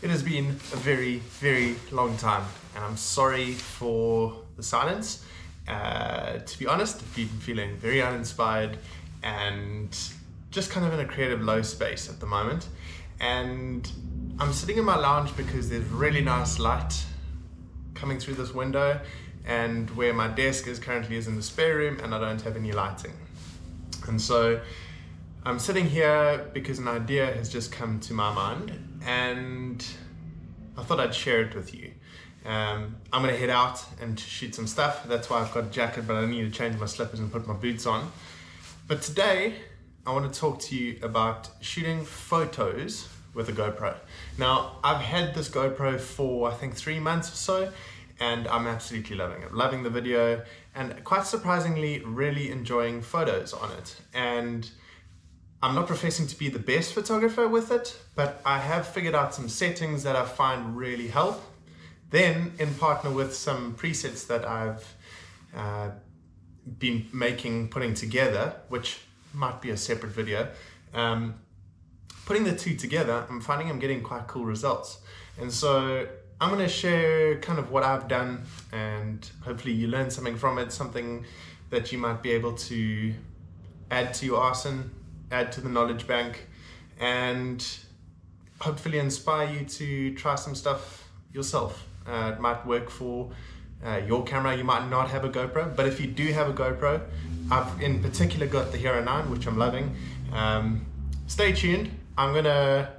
It has been a very, very long time, and I'm sorry for the silence. To be honest, I've been feeling very uninspired and just kind of in a creative low space at the moment. And I'm sitting in my lounge because there's really nice light coming through this window, and where my desk is currently is in the spare room, and I don't have any lighting. And so I'm sitting here because an idea has just come to my mind, and I thought I'd share it with you. I'm gonna head out and shoot some stuff. That's why I've got a jacket, but I need to change my slippers and put my boots on. But today, I want to talk to you about shooting photos with a GoPro. Now, I've had this GoPro for I think 3 months or so, and I'm absolutely loving it. Loving the video, and quite surprisingly, really enjoying photos on it. And I'm not professing to be the best photographer with it, but I have figured out some settings that I find really help. Then, in partner with some presets that I've been putting together, which might be a separate video, putting the two together, I'm finding I'm getting quite cool results. And so I'm going to share kind of what I've done, and hopefully you learn something from it, something that you might be able to add to your arsenal, add to the knowledge bank, and hopefully inspire you to try some stuff yourself. It might work for your camera. You might not have a GoPro, but if you do have a GoPro, I've in particular got the Hero 9, which I'm loving. Stay tuned. I'm gonna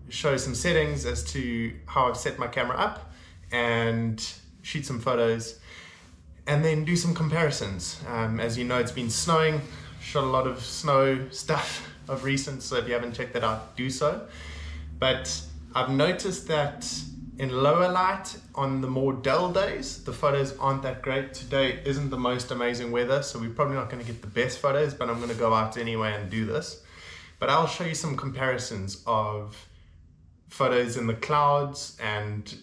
show some settings as to how I've set my camera up and shoot some photos, and then do some comparisons. As you know, it's been snowing. Shot a lot of snow stuff of recent, so if you haven't checked that out, do so. But I've noticed that in lower light on the more dull days, the photos aren't that great. Today isn't the most amazing weather, so we're probably not going to get the best photos, but I'm going to go out anyway and do this. But I'll show you some comparisons of photos in the clouds and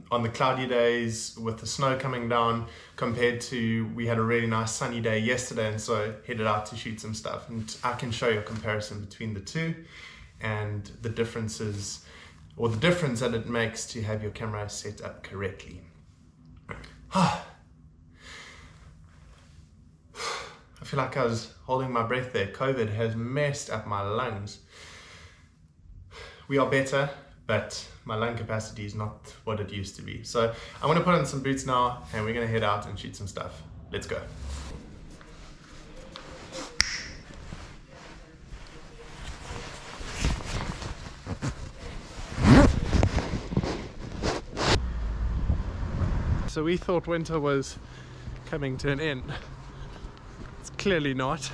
on the cloudy days with the snow coming down, compared to, we had a really nice sunny day yesterday, and so headed out to shoot some stuff. And I can show you a comparison between the two and the differences, or the difference that it makes to have your camera set up correctly. I feel like I was holding my breath there. COVID has messed up my lungs. We are better, but my lung capacity is not what it used to be. So I'm gonna put on some boots now, and we're gonna head out and shoot some stuff. Let's go. So we thought winter was coming to an end. It's clearly not.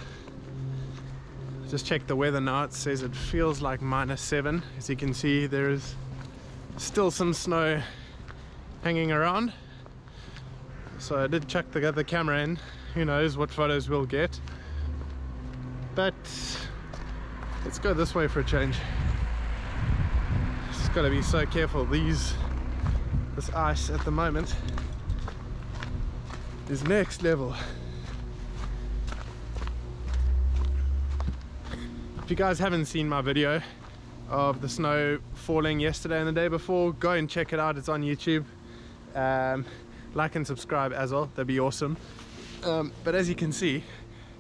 Just checked the weather now. It says it feels like -7. As you can see, there is still some snow hanging around. So I did chuck the other camera in. Who knows what photos we'll get. But let's go this way for a change. Just gotta be so careful. This ice at the moment is next level. If you guys haven't seen my video of the snow falling yesterday and the day before, go and check it out. It's on YouTube. Like and subscribe as well, that'd be awesome. But as you can see,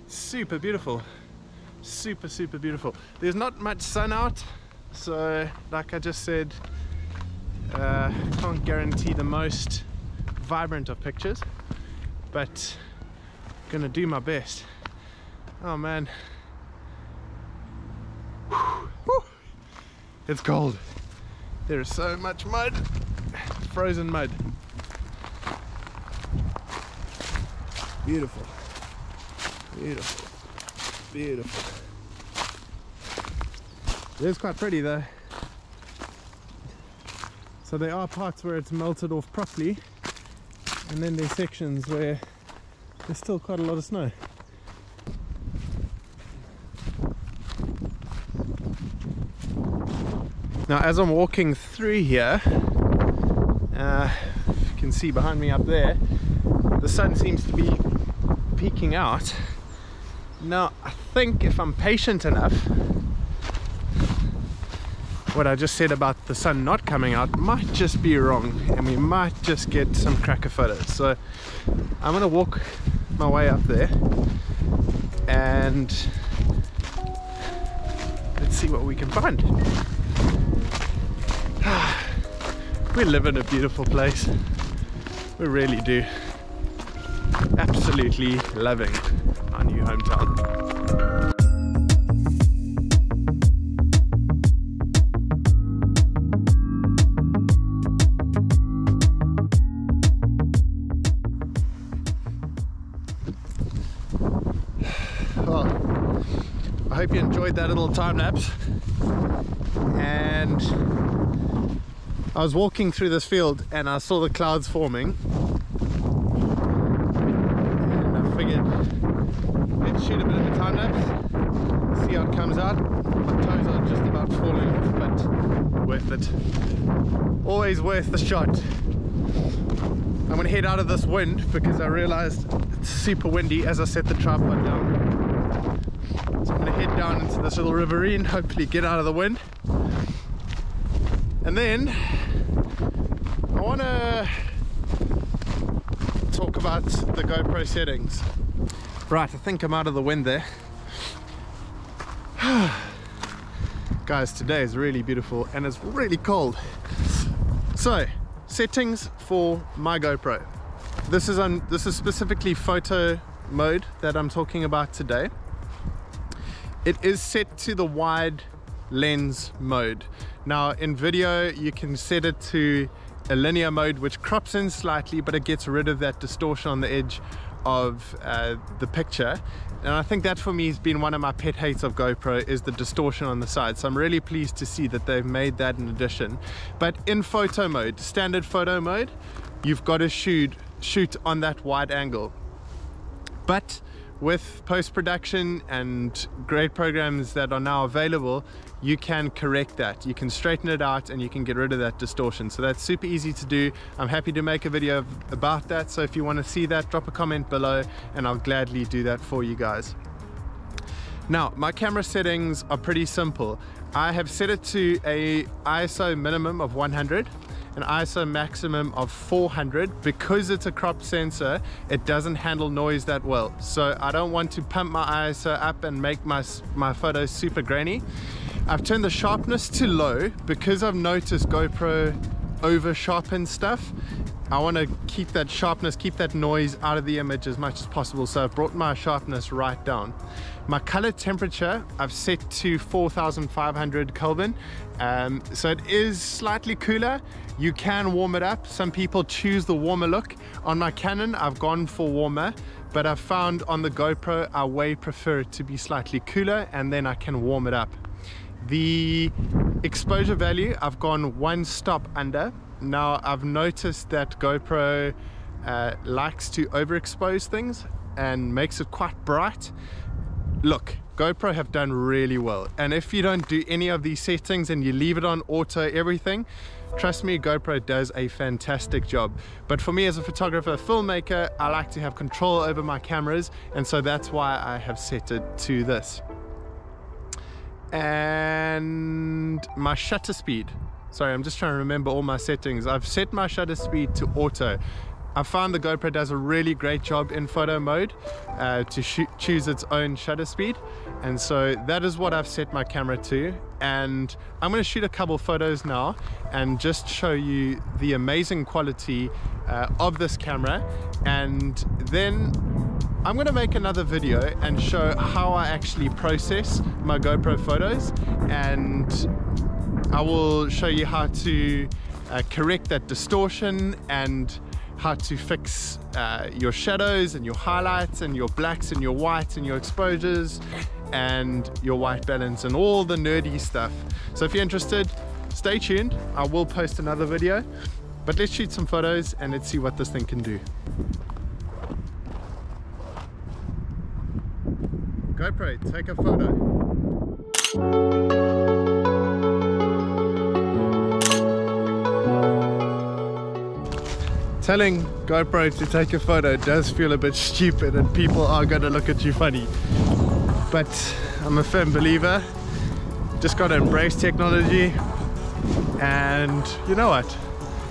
super beautiful. Super beautiful. There's not much sun out, so like I just said, can't guarantee the most vibrant of pictures, but I'm gonna do my best. Oh man, it's cold. There is so much mud, frozen mud. Beautiful, beautiful, beautiful. It is quite pretty though. So there are parts where it's melted off properly, and then there's sections where there's still quite a lot of snow. Now as I'm walking through here, you can see behind me up there, the sun seems to be peeking out. Now I think if I'm patient enough, what I just said about the sun not coming out might just be wrong, and we might just get some cracker photos. So I'm gonna walk my way up there and let's see what we can find. We live in a beautiful place. We really do. Absolutely loving our new hometown. I hope you enjoyed that little time lapse. And I was walking through this field and I saw the clouds forming, and I figured let's shoot a bit of a time lapse, see how it comes out. My toes are just about falling off, but worth it. Always worth the shot. I'm gonna head out of this wind because I realized it's super windy as I set the tripod down. So I'm going to head down into this little riverine, hopefully get out of the wind. And then I want to talk about the GoPro settings. Right, I think I'm out of the wind there. Guys, today is really beautiful and it's really cold. So, settings for my GoPro. This is specifically photo mode that I'm talking about today. It is set to the wide lens mode. Now in video you can set it to a linear mode, which crops in slightly, but it gets rid of that distortion on the edge of the picture. And I think that for me has been one of my pet hates of GoPro, is the distortion on the side. So I'm really pleased to see that they've made that in addition. But in photo mode, standard photo mode, you've got to shoot on that wide angle. But with post-production and great programs that are now available, you can correct that. You can straighten it out and you can get rid of that distortion. So that's super easy to do. I'm happy to make a video about that. So if you want to see that, drop a comment below and I'll gladly do that for you guys. Now, my camera settings are pretty simple. I have set it to a ISO minimum of 100. An ISO maximum of 400. Because it's a crop sensor, it doesn't handle noise that well. So I don't want to pump my ISO up and make my photos super grainy. I've turned the sharpness to low because I've noticed GoPro over sharpens stuff. I want to keep that sharpness, keep that noise out of the image as much as possible. So I've brought my sharpness right down. My color temperature I've set to 4,500 Kelvin. So it is slightly cooler. You can warm it up. Some people choose the warmer look. On my Canon, I've gone for warmer, but I've found on the GoPro, I way prefer it to be slightly cooler, and then I can warm it up. The exposure value, I've gone one stop under. Now, I've noticed that GoPro likes to overexpose things and makes it quite bright. Look, GoPro have done really well, and if you don't do any of these settings and you leave it on auto everything, trust me, GoPro does a fantastic job. But for me as a photographer, filmmaker, I like to have control over my cameras, and so that's why I have set it to this. And my shutter speed, sorry, I'm just trying to remember all my settings. I've set my shutter speed to auto. I found the GoPro does a really great job in photo mode to choose its own shutter speed, and so that is what I've set my camera to. And I'm going to shoot a couple photos now and just show you the amazing quality of this camera, and then I'm going to make another video and show how I actually process my GoPro photos, and I will show you how to correct that distortion and how to fix your shadows and your highlights and your blacks and your whites and your exposures and your white balance and all the nerdy stuff. So if you're interested, stay tuned. I will post another video, but let's shoot some photos and let's see what this thing can do. GoPro, take a photo. Telling GoPro to take a photo does feel a bit stupid and people are going to look at you funny. But I'm a firm believer Just got to embrace technology. And you know what?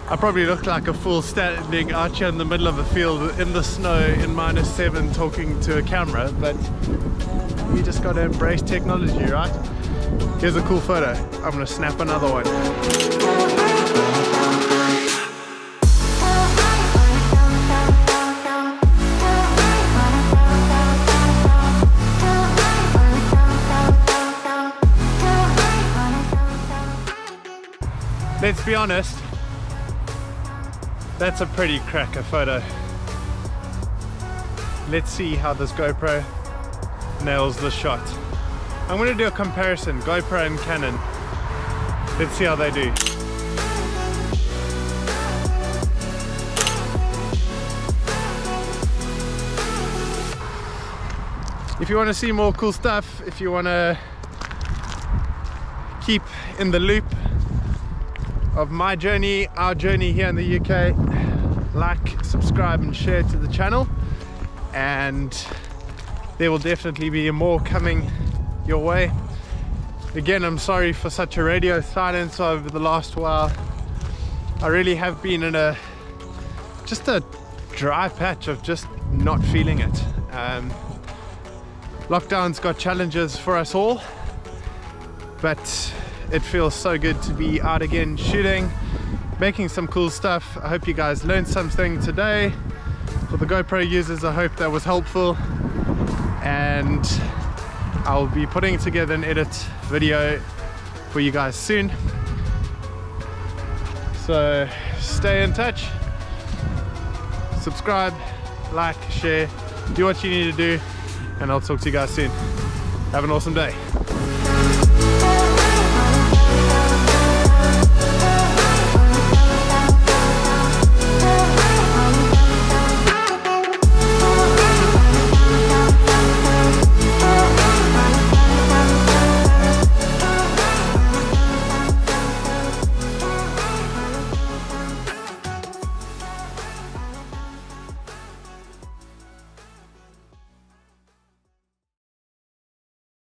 I probably look like a fool standing out here in the middle of a field in the snow in -7 talking to a camera, but you just got to embrace technology, right? Here's a cool photo. I'm going to snap another one. Let's be honest, that's a pretty cracker photo. Let's see how this GoPro nails the shot. I'm going to do a comparison, GoPro and Canon. Let's see how they do. If you want to see more cool stuff, if you want to keep in the loop of my journey, our journey here in the UK, like, subscribe and share to the channel, and there will definitely be more coming your way. Again, I'm sorry for such a radio silence over the last while. I really have been in just a dry patch of just not feeling it. Lockdown's got challenges for us all, but it feels so good to be out again shooting, making some cool stuff. I hope you guys learned something today. For the GoPro users, I hope that was helpful, and I'll be putting together an edit video for you guys soon. So stay in touch, subscribe, like, share, do what you need to do, and I'll talk to you guys soon. Have an awesome day.